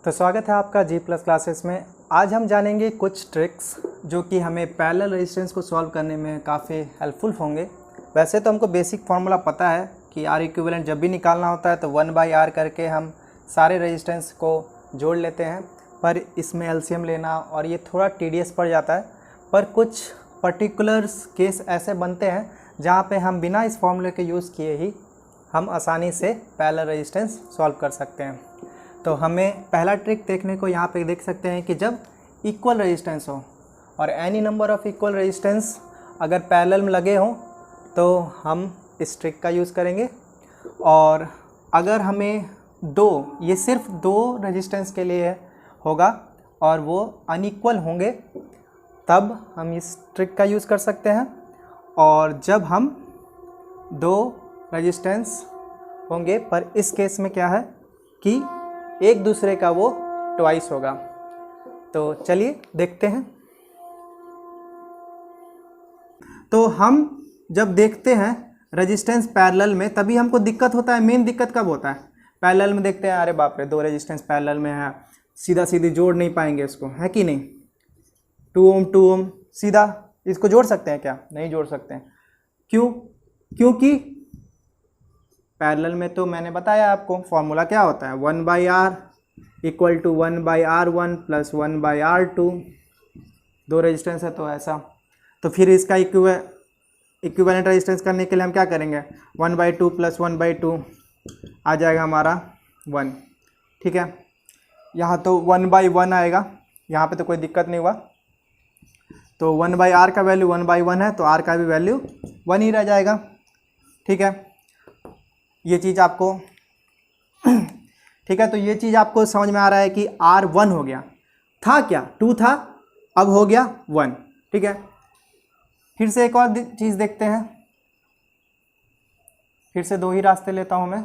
तो स्वागत है आपका जी प्लस क्लासेस में। आज हम जानेंगे कुछ ट्रिक्स जो कि हमें पैरेलल रेजिस्टेंस को सॉल्व करने में काफ़ी हेल्पफुल होंगे। वैसे तो हमको बेसिक फार्मूला पता है कि आर इक्विवेलेंट जब भी निकालना होता है तो 1/r करके हम सारे रेजिस्टेंस को जोड़ लेते हैं, पर इसमें एलसीएम लेना और ये थोड़ा टीडियस पड़ जाता है। पर कुछ पर्टिकुलर्स केस ऐसे बनते हैं जहाँ पे हम बिना इस फार्मूले के यूज़ किए ही हम आसानी से पैरेलल रेजिस्टेंस सॉल्व कर सकते हैं। तो हमें पहला ट्रिक देखने को यहाँ पे देख सकते हैं कि जब इक्वल रेजिस्टेंस हो और any number of equal resistance अगर पैरेलल में लगे हों तो हम इस ट्रिक का यूज़ करेंगे। और अगर हमें ये सिर्फ दो रेजिस्टेंस के लिए होगा और वो अनइक्वल होंगे तब हम इस ट्रिक का यूज़ कर सकते हैं। और जब हम दो रेजिस्टेंस होंगे पर इस केस में क्या है कि एक दूसरे का वो ट्वाइस होगा। तो चलिए देखते हैं। तो हम जब देखते हैं रेजिस्टेंस पैरेलल में तभी हमको दिक्कत होता है। मेन दिक्कत कब होता है? पैरेलल में देखते हैं, अरे बाप रे, दो रेजिस्टेंस पैरेलल में है, सीधा सीधी जोड़ नहीं पाएंगे इसको, है कि नहीं। 2 ओम सीधा इसको जोड़ सकते हैं क्या? नहीं जोड़ सकते हैं। क्यों? क्योंकि पैरेलल में तो मैंने बताया आपको फॉर्मूला क्या होता है, 1/r equal to 1/r1 plus 1/r2। दो रेजिस्टेंस है तो ऐसा। तो फिर इसका इक्विवेलेंट रेजिस्टेंस करने के लिए हम क्या करेंगे, 1/2 प्लस 1/2 आ जाएगा हमारा 1। ठीक है, यहाँ तो 1/1 आएगा, यहाँ पे तो कोई दिक्कत नहीं हुआ। तो 1/r का वैल्यू 1/1 है तो r का भी वैल्यू 1 ही रह जाएगा। ठीक है, ये चीज़ आपको ठीक है, तो ये चीज़ आपको समझ में आ रहा है कि r 1 हो गया। था क्या? 2 था, अब हो गया 1। ठीक है, फिर से एक और चीज़ देखते हैं। फिर से दो ही रास्ते लेता हूँ मैं,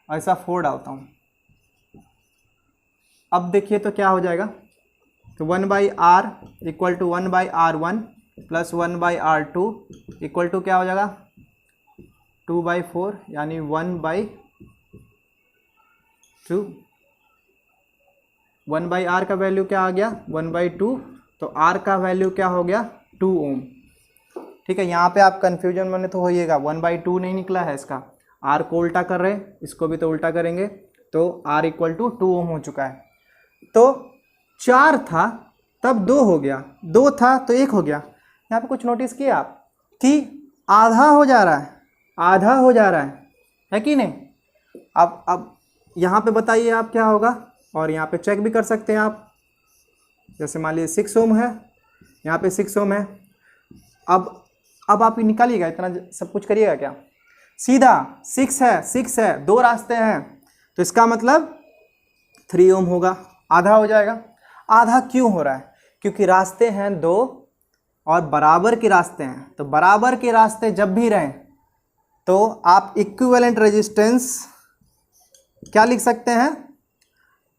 ऐसा 4 डालता हूँ। अब देखिए तो क्या हो जाएगा, तो 1/r equal to 1/r1 plus 1/r2 equal to क्या हो जाएगा, 2/4 यानी 1/2। 1/r का वैल्यू क्या आ गया, 1/2। तो r का वैल्यू क्या हो गया, 2 ओम। ठीक है, यहाँ पे आप कंफ्यूजन में तो होइएगा, 1/2 नहीं निकला है इसका, r को उल्टा कर रहे हैं, इसको भी तो उल्टा करेंगे तो r इक्वल टू 2 ओम हो चुका है। तो 4 था तब 2 हो गया, 2 था तो 1 हो गया। यहाँ पे कुछ नोटिस किया आप कि आधा हो जा रहा है, आधा हो जा रहा है कि नहीं। अब यहाँ पे बताइए आप क्या होगा, और यहाँ पे चेक भी कर सकते हैं आप। जैसे मान लीजिए 6 ओम है, यहाँ पे 6 ओम है। अब आप निकालिएगा, इतना सब कुछ करिएगा क्या, सीधा 6 है, दो रास्ते हैं तो इसका मतलब 3 ओम होगा, आधा हो जाएगा। आधा क्यों हो रहा है? क्योंकि रास्ते हैं दो और बराबर के रास्ते हैं। तो बराबर के रास्ते जब भी रहें तो आप इक्विवेलेंट रेजिस्टेंस क्या लिख सकते हैं,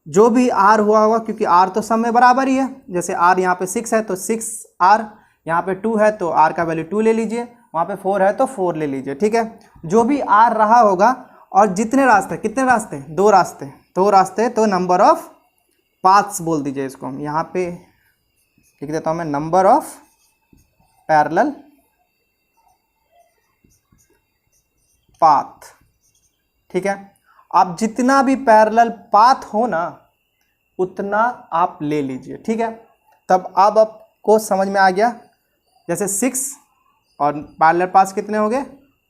जो भी r हुआ होगा, क्योंकि r तो सब में बराबर ही है। जैसे r यहाँ पे 6 है तो 6r, यहाँ पे 2 है तो r का वैल्यू 2 ले लीजिए, वहाँ पे 4 है तो 4 ले लीजिए। ठीक है, जो भी r रहा होगा, और जितने रास्ते, कितने रास्ते, दो रास्ते तो नंबर ऑफ पाथ्स बोल दीजिए इसको। हम यहाँ पे लिख देता हूँ मैं, नंबर ऑफ पैरेलल पाथ। ठीक है, आप जितना भी पैरेलल पाथ हो ना उतना आप ले लीजिए। ठीक है, तब अब आपको समझ में आ गया। जैसे 6 और पैरेलल पाथ कितने हो गए,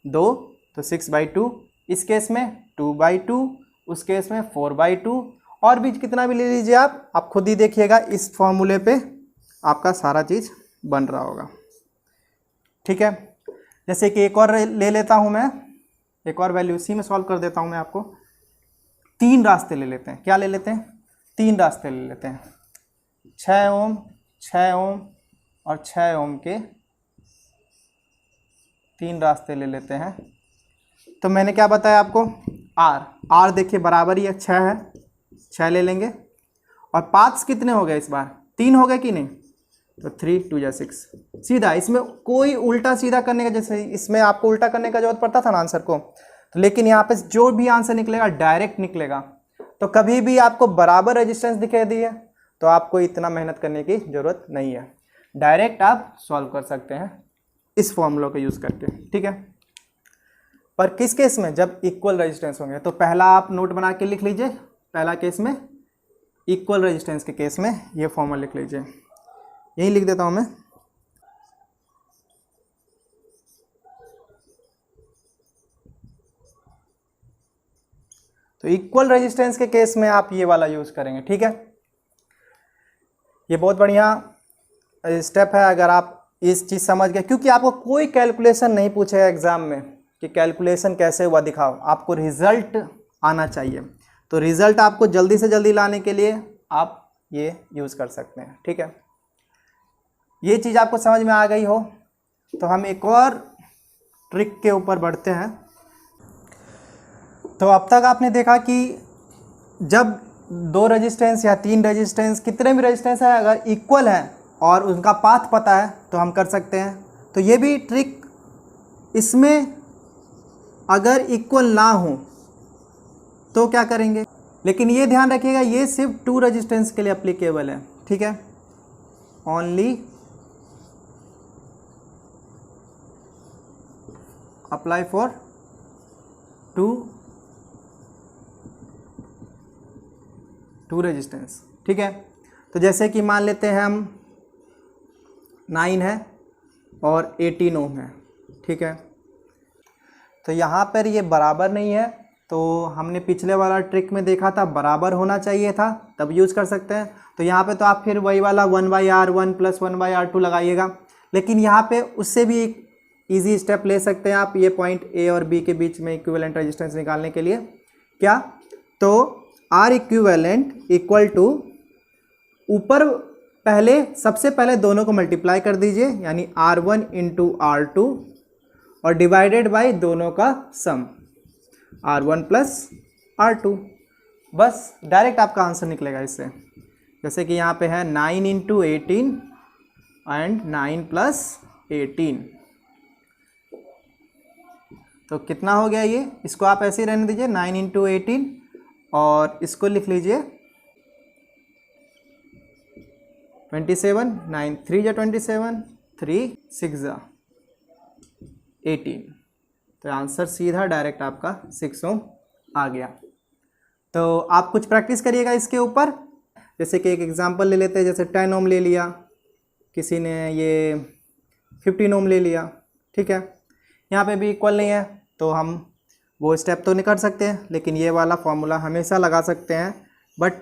2, तो 6/2, इस केस में 2/2, उस केस में 4/2, और भी कितना भी ले लीजिए आप खुद ही देखिएगा। इस फॉर्मूले पे आपका सारा चीज़ बन रहा होगा। ठीक है, जैसे कि एक और ले लेता हूँ मैं, एक और वैल्यू इसी में सॉल्व कर देता हूँ मैं आपको। 3 रास्ते ले लेते हैं। क्या ले लेते हैं? 3 रास्ते ले लेते हैं। 6 ओम, 6 ओम और 6 ओम के 3 रास्ते ले लेते हैं। तो मैंने क्या बताया आपको, r देखिए बराबर ही है, 6 ले लेंगे। और पाथ्स कितने हो गए इस बार, 3 हो गए कि नहीं, तो 3 2 6 सीधा। इसमें कोई उल्टा सीधा करने का, जैसे इसमें आपको उल्टा करने का जरूरत पड़ता था ना आंसर को, तो लेकिन यहाँ पे जो भी आंसर निकलेगा डायरेक्ट निकलेगा। तो कभी भी आपको बराबर रेजिस्टेंस दिखाई दी है तो आपको इतना मेहनत करने की ज़रूरत नहीं है, डायरेक्ट आप सॉल्व कर सकते हैं इस फॉर्मूला को यूज़ करके, ठीक है। पर किस केस में, जब इक्वल रेजिस्टेंस होंगे। तो पहला आप नोट बना के लिख लीजिए, पहला केस में इक्वल रेजिस्टेंस के केस में ये फॉर्मूला लिख लीजिए, यही लिख देता हूँ मैं। तो इक्वल रेजिस्टेंस के केस में आप ये वाला यूज़ करेंगे, ठीक है। ये बहुत बढ़िया स्टेप है अगर आप इस चीज़ समझ गए, क्योंकि आपको कोई कैलकुलेशन नहीं पूछेगा एग्जाम में कि कैलकुलेशन कैसे हुआ दिखाओ, आपको रिजल्ट आना चाहिए। तो रिजल्ट आपको जल्दी से जल्दी लाने के लिए आप ये यूज़ कर सकते हैं, ठीक है। ये चीज़ आपको समझ में आ गई हो तो हम एक और ट्रिक के ऊपर बढ़ते हैं। तो अब तक आपने देखा कि जब 2 रेजिस्टेंस या 3 रेजिस्टेंस, कितने भी रेजिस्टेंस है, अगर इक्वल है और उनका पाथ पता है तो हम कर सकते हैं। तो ये भी ट्रिक, इसमें अगर इक्वल ना हो तो क्या करेंगे, लेकिन ये ध्यान रखिएगा ये सिर्फ 2 रेजिस्टेंस के लिए एप्लीकेबल है, ठीक है। ओनली अप्लाई फॉर 2 रेजिस्टेंस, ठीक है। तो जैसे कि मान लेते हैं हम 9 है और 18 ओम है, ठीक है। तो यहाँ पर ये बराबर नहीं है, तो हमने पिछले वाला ट्रिक में देखा था बराबर होना चाहिए था, तब यूज़ कर सकते हैं। तो यहाँ पे तो आप फिर वही वाला 1/R1 + 1/R2 लगाइएगा, लेकिन यहाँ पे उससे भी एक ईजी स्टेप ले सकते हैं आप, ये पॉइंट ए और बी के बीच में इक्विवेलेंट रेजिस्टेंस निकालने के लिए। क्या, तो R इक्विवेलेंट इक्वल टू, ऊपर पहले सबसे पहले दोनों को मल्टीप्लाई कर दीजिए, यानी R1 × R2 और डिवाइडेड बाय दोनों का सम R1 + R2। बस डायरेक्ट आपका आंसर निकलेगा इससे। जैसे कि यहाँ पे है 9 × 18 एंड 9 + 18, तो कितना हो गया ये, इसको आप ऐसे ही रहने दीजिए 9 × 18 और इसको लिख लीजिए 27, 9 3 × 27, 3 6 × 18। तो आंसर सीधा डायरेक्ट आपका 6 ओम आ गया। तो आप कुछ प्रैक्टिस करिएगा इसके ऊपर। जैसे कि एक एग्जांपल ले लेते हैं, जैसे 10 ओम ले लिया, किसी ने ये 15 ओम ले लिया, ठीक है। यहाँ पे भी इक्वल नहीं है तो हम वो स्टेप तो नहीं कर सकते हैं, लेकिन ये वाला फॉर्मूला हमेशा लगा सकते हैं। बट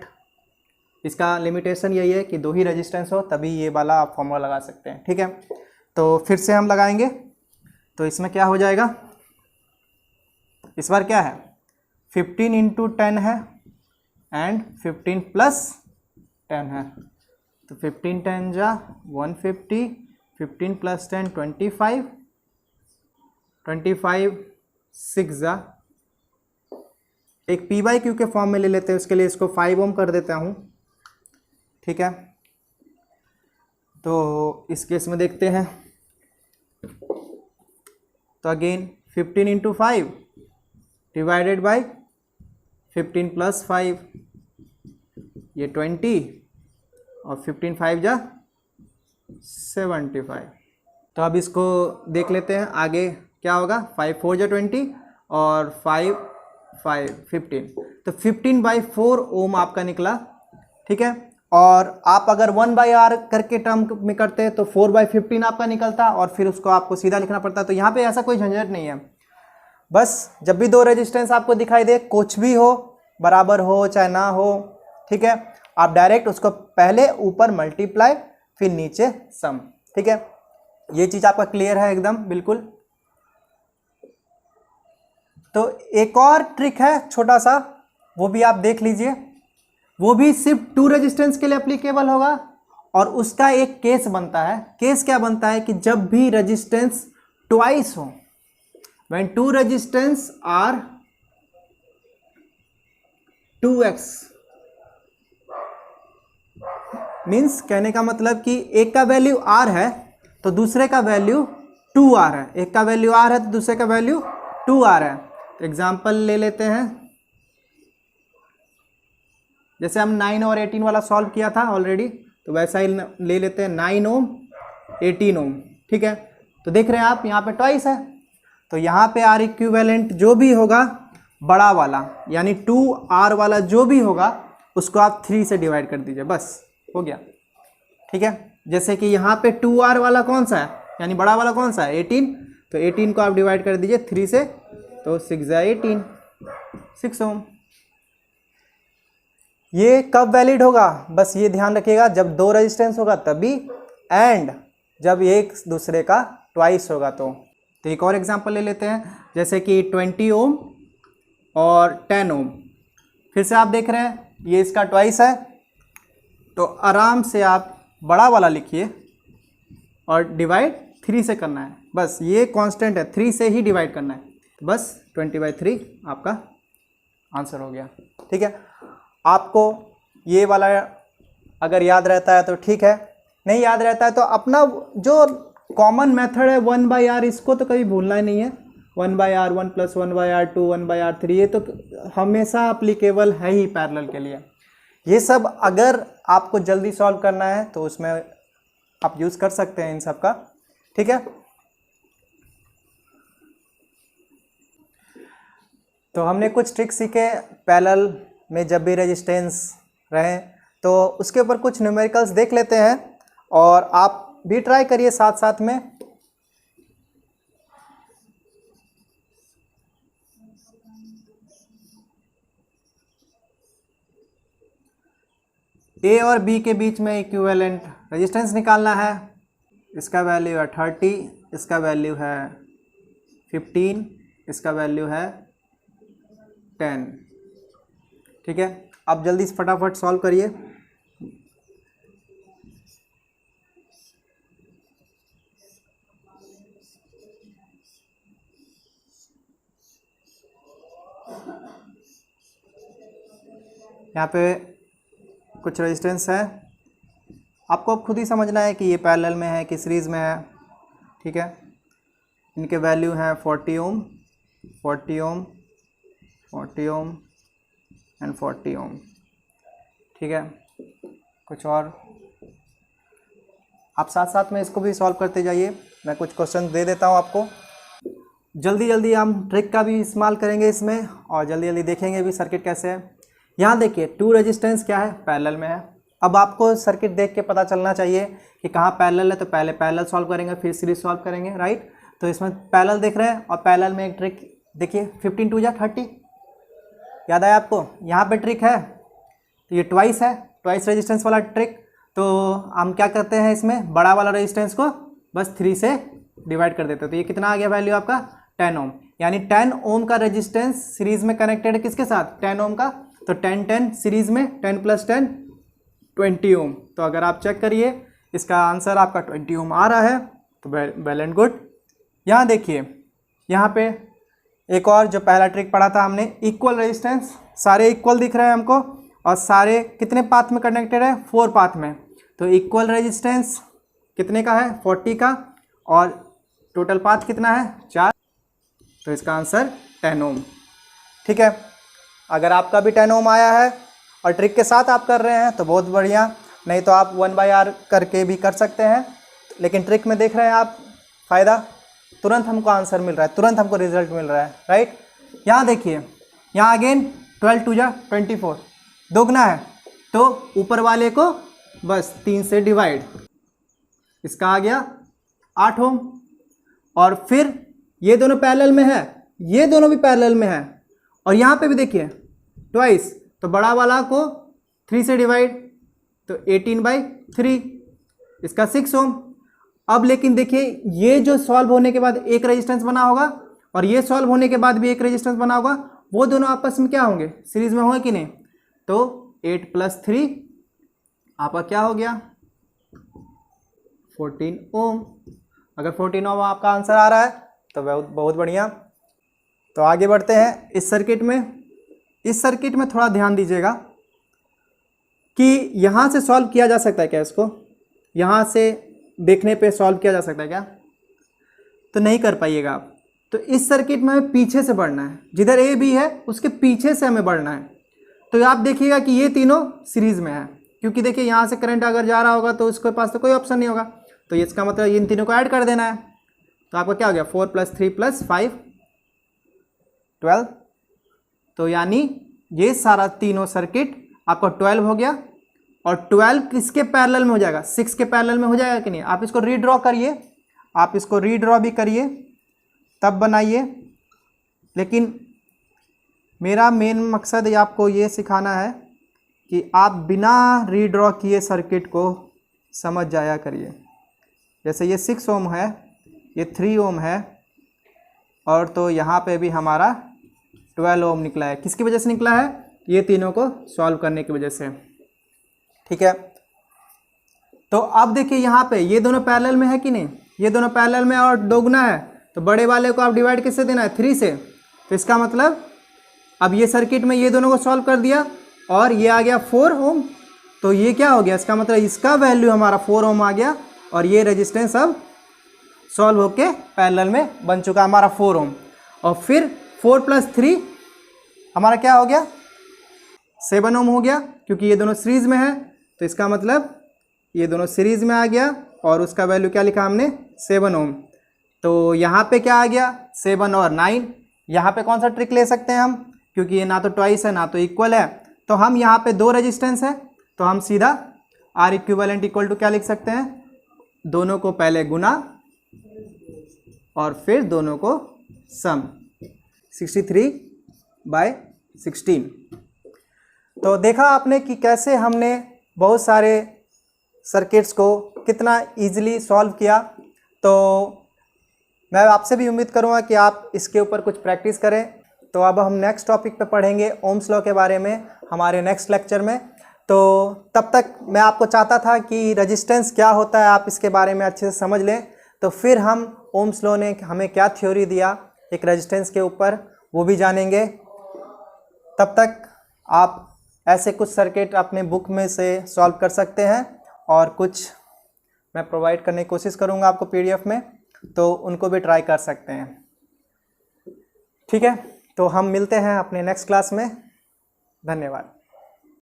इसका लिमिटेशन यही है कि 2 ही रेजिस्टेंस हो तभी ये वाला आप फॉर्मूला लगा सकते हैं, ठीक है। तो फिर से हम लगाएंगे, तो इसमें क्या हो जाएगा, इस बार क्या है 15 × 10 है एंड 15 + 10 है, तो 15 × 10 = 150, 15 + 10 25, 25 6 = एक P/Q के फॉर्म में ले लेते हैं, उसके लिए इसको 5 ओम कर देता हूँ, ठीक है। तो इस केस में देखते हैं, तो अगेन 15 × 5 डिवाइडेड बाय 15 + 5, ये 20 और 15 5 = 75। तो अब इसको देख लेते हैं आगे क्या होगा, 5 4 = 20 और 5 5 15, तो 15/4 ओम आपका निकला, ठीक है। और आप अगर 1/R करके टर्म में करते हैं तो 4/15 आपका निकलता और फिर उसको आपको सीधा लिखना पड़ता। तो यहाँ पे ऐसा कोई झंझट नहीं है, बस जब भी 2 रेजिस्टेंस आपको दिखाई दे, कुछ भी हो, बराबर हो चाहे ना हो, ठीक है, आप डायरेक्ट उसको पहले ऊपर मल्टीप्लाई फिर नीचे सम, ठीक है। ये चीज़ आपका क्लियर है एकदम बिल्कुल। तो एक और ट्रिक है छोटा सा, वो भी आप देख लीजिए, वो भी सिर्फ 2 रेजिस्टेंस के लिए एप्लीकेबल होगा और उसका एक केस बनता है। केस क्या बनता है कि जब भी रेजिस्टेंस ट्वाइस हो, when 2 resistance R 2x, means कहने का मतलब कि एक का वैल्यू r है तो दूसरे का वैल्यू 2r है, एक का वैल्यू r है तो दूसरे का वैल्यू 2r है। तो एग्जाम्पल ले लेते हैं, जैसे हम 9 और 18 वाला सॉल्व किया था ऑलरेडी, तो वैसा ही ले लेते हैं 9 ओम 18 ओम। ठीक है, तो देख रहे हैं आप यहाँ पे ट्वाइस है, तो यहाँ पे आर इक्विवेलेंट जो भी होगा बड़ा वाला यानी 2R वाला जो भी होगा उसको आप 3 से डिवाइड कर दीजिए, बस हो गया। ठीक है, जैसे कि यहाँ पे 2R वाला कौन सा है यानी बड़ा वाला कौन सा है 18, तो 18 को आप डिवाइड कर दीजिए 3 से, तो 6 × 18 6 ओम। ये कब वैलिड होगा, बस ये ध्यान रखिएगा, जब 2 रेजिस्टेंस होगा तभी, एंड जब एक दूसरे का ट्वाइस होगा। तो एक और एग्जांपल ले लेते हैं, जैसे कि 20 ओम और 10 ओम। फिर से आप देख रहे हैं ये इसका ट्वाइस है, तो आराम से आप बड़ा वाला लिखिए और डिवाइड 3 से करना है, बस ये कांस्टेंट है, 3 से ही डिवाइड करना है, तो बस 20/3 आपका आंसर हो गया। ठीक है, आपको ये वाला अगर याद रहता है तो ठीक है, नहीं याद रहता है तो अपना जो कॉमन मेथड है 1/r, इसको तो कभी भूलना ही नहीं है। 1/r 1 + 1/r 2 1/r 3, ये तो हमेशा अप्लीकेबल है ही पैरेलल के लिए। ये सब अगर आपको जल्दी सॉल्व करना है तो उसमें आप यूज़ कर सकते हैं इन सब का। ठीक है, तो हमने कुछ ट्रिक्स सीखे पैरेलल में, जब भी रेजिस्टेंस रहे तो उसके ऊपर कुछ न्यूमेरिकल्स देख लेते हैं और आप भी ट्राई करिए साथ साथ में। ए और बी के बीच में इक्विवेलेंट रेजिस्टेंस निकालना है। इसका वैल्यू है 30, इसका वैल्यू है 15, इसका वैल्यू है 10। ठीक है, आप जल्दी से फटाफट सॉल्व करिए। यहाँ पे कुछ रेजिस्टेंस है, आपको अब खुद ही समझना है कि ये पैरेलल में है कि सीरीज़ में है। ठीक है, इनके वैल्यू हैं 40 ओम 40 ओम 40 ओम एंड 40 ओम। ठीक है, कुछ और आप साथ साथ में इसको भी सॉल्व करते जाइए, मैं कुछ क्वेश्चन दे देता हूँ आपको। जल्दी जल्दी हम ट्रिक का भी इस्तेमाल करेंगे इसमें और जल्दी जल्दी देखेंगे भी सर्किट कैसे है। यहाँ देखिए 2 रेजिस्टेंस क्या है, पैरेलल में है। अब आपको सर्किट देख के पता चलना चाहिए कि कहाँ पैरेलल है, तो पहले पैरेलल सॉल्व करेंगे फिर सीरीज सॉल्व करेंगे, राइट। तो इसमें पैरेलल देख रहे हैं और पैरेलल में एक ट्रिक देखिए, 15 × 2 = 30, याद आया आपको। यहाँ पे ट्रिक है, तो ये ट्वाइस है, ट्वाइस रेजिस्टेंस वाला ट्रिक। तो हम क्या करते हैं, इसमें बड़ा वाला रेजिस्टेंस को बस 3 से डिवाइड कर देते हैं। तो ये कितना आ गया वैल्यू आपका 10 ओम, यानी 10 ओम का रेजिस्टेंस सीरीज में कनेक्टेड है किसके साथ, 10 ओम का। तो 10 10 सीरीज में 10 + 10 20 ओम। तो अगर आप चेक करिए इसका आंसर आपका 20 ओम आ रहा है, तो वेल एंड गुड। यहाँ देखिए, यहाँ पे एक और जो पहला ट्रिक पढ़ा था हमने, इक्वल रेजिस्टेंस, सारे इक्वल दिख रहे हैं हमको और सारे कितने पाथ में कनेक्टेड है, 4 पाथ में। तो इक्वल रेजिस्टेंस कितने का है, 40 का, और टोटल पाथ कितना है, 4। तो इसका आंसर 10 ओम। ठीक है, अगर आपका भी 10 ओम आया है और ट्रिक के साथ आप कर रहे हैं तो बहुत बढ़िया, नहीं तो आप 1/r करके भी कर सकते हैं, लेकिन ट्रिक में देख रहे हैं आप फ़ायदा, तुरंत हमको आंसर मिल रहा है, तुरंत हमको रिजल्ट मिल रहा है, राइट। यहाँ देखिए, यहाँ अगेन 12 × 2 = 24, दोगुना है, तो ऊपर वाले को बस 3 से डिवाइड, इसका आ गया 8 ओम। और फिर ये दोनों पैरेलल में है, ये दोनों भी पैरेलल में है, और यहाँ पे भी देखिए ट्वाइस, तो बड़ा वाला को 3 से डिवाइड, तो 18/3, इसका 6 ओम। अब लेकिन देखिए, ये जो सॉल्व होने के बाद एक रेजिस्टेंस बना होगा और ये सॉल्व होने के बाद भी एक रेजिस्टेंस बना होगा, वो दोनों आपस में क्या होंगे, सीरीज में होंगे कि नहीं। तो 8 + 3 आपका क्या हो गया, 14 ओम। अगर 14 ओम आपका आंसर आ रहा है तो बहुत बढ़िया। तो आगे बढ़ते हैं इस सर्किट में। इस सर्किट में थोड़ा ध्यान दीजिएगा कि यहाँ से सॉल्व किया जा सकता है क्या, इसको यहाँ से देखने पे सॉल्व किया जा सकता है क्या, तो नहीं कर पाइएगा आप, तो इस सर्किट में हमें पीछे से बढ़ना है, जिधर ए बी है उसके पीछे से हमें बढ़ना है। तो आप देखिएगा कि ये तीनों सीरीज में है, क्योंकि देखिए यहाँ से करंट अगर जा रहा होगा तो उसके पास तो कोई ऑप्शन नहीं होगा, तो इसका मतलब इन तीनों को ऐड कर देना है। तो आपका क्या हो गया 4 + 3 + 5 12। तो यानी ये सारा तीनों सर्किट आपका 12 हो गया, और 12 किसके पैरेलल में हो जाएगा, 6 के पैरेलल में हो जाएगा कि नहीं। आप इसको रीड्रॉ करिए, आप इसको रीड्रॉ भी करिए तब बनाइए, लेकिन मेरा मेन मकसद आपको ये सिखाना है कि आप बिना रीड्रॉ किए सर्किट को समझ जाया करिए। जैसे ये 6 ओम है, ये 3 ओम है, और तो यहाँ पे भी हमारा 12 ओम निकला है। किसकी वजह से निकला है, ये तीनों को सॉल्व करने की वजह से। ठीक है, तो अब देखिए यहाँ पे ये दोनों पैरेलल में है कि नहीं, ये दोनों पैरेलल में और दोगुना है, तो बड़े वाले को आप डिवाइड किससे देना है, 3 से। तो इसका मतलब अब ये सर्किट में ये दोनों को सॉल्व कर दिया, और ये आ गया 4 ओम, तो ये क्या हो गया, इसका मतलब इसका वैल्यू हमारा 4 ओम आ गया, और ये रेजिस्टेंस अब सॉल्व होके पैरेलल में बन चुका हमारा 4 ओम। और फिर 4 + 3 हमारा क्या हो गया, 7 ओम हो गया, क्योंकि ये दोनों सीरीज में है, तो इसका मतलब ये दोनों सीरीज में आ गया, और उसका वैल्यू क्या लिखा हमने, 7 ओम। तो यहाँ पे क्या आ गया, 7 और 9। यहाँ पे कौन सा ट्रिक ले सकते हैं हम, क्योंकि ये ना तो ट्वाइस है ना तो इक्वल है, तो हम यहाँ पे 2 रेजिस्टेंस है, तो हम सीधा R इक्विवेलेंट इक्वल टू क्या लिख सकते हैं, दोनों को पहले गुना और फिर दोनों को सम, 63/16। तो देखा आपने कि कैसे हमने बहुत सारे सर्किट्स को कितना इजीली सॉल्व किया। तो मैं आपसे भी उम्मीद करूँगा कि आप इसके ऊपर कुछ प्रैक्टिस करें। तो अब हम नेक्स्ट टॉपिक पे पढ़ेंगे ओम्स लॉ के बारे में हमारे नेक्स्ट लेक्चर में। तो तब तक मैं आपको चाहता था कि रेजिस्टेंस क्या होता है आप इसके बारे में अच्छे से समझ लें, तो फिर हम ओम्स लॉ ने हमें क्या थ्योरी दिया एक रेजिस्टेंस के ऊपर वो भी जानेंगे। तब तक आप ऐसे कुछ सर्किट अपने बुक में से सॉल्व कर सकते हैं, और कुछ मैं प्रोवाइड करने की कोशिश करूँगा आपको PDF में, तो उनको भी ट्राई कर सकते हैं। ठीक है, तो हम मिलते हैं अपने नेक्स्ट क्लास में। धन्यवाद।